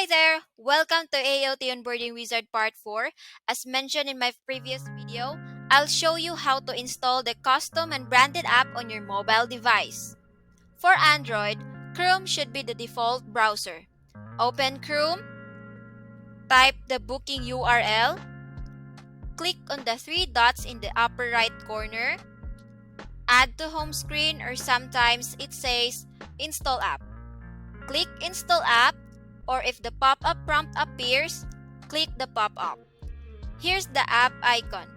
Hi there! Welcome to AOT Onboarding Wizard Part 4. As mentioned in my previous video, I'll show you how to install the custom and branded app on your mobile device. For Android, Chrome should be the default browser. Open Chrome, type the booking URL, click on the three dots in the upper right corner, add to home screen, or sometimes it says install app. Click install app, or if the pop-up prompt appears, click the pop-up. Here's the app icon.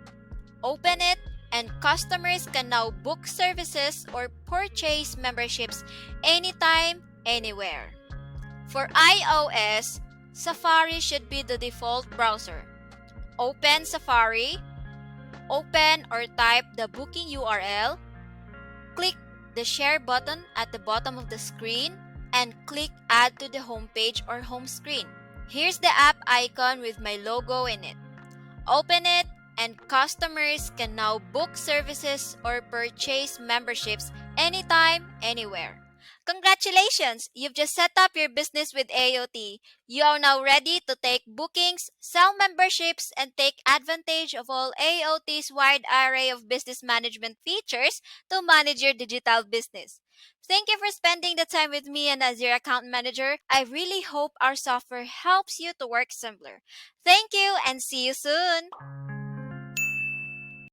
Open it, and customers can now book services or purchase memberships anytime, anywhere. For iOS, Safari should be the default browser. Open Safari, open or type the booking URL, click the share button at the bottom of the screen, and click add to the homepage or home screen. Here's the app icon with my logo in it. Open it, and customers can now book services or purchase memberships anytime, anywhere. Congratulations! You've just set up your business with AOT. You are now ready to take bookings, sell memberships, and take advantage of all AOT's wide array of business management features to manage your digital business. Thank you for spending the time with me and as your account manager. I really hope our software helps you to work simpler. Thank you and see you soon!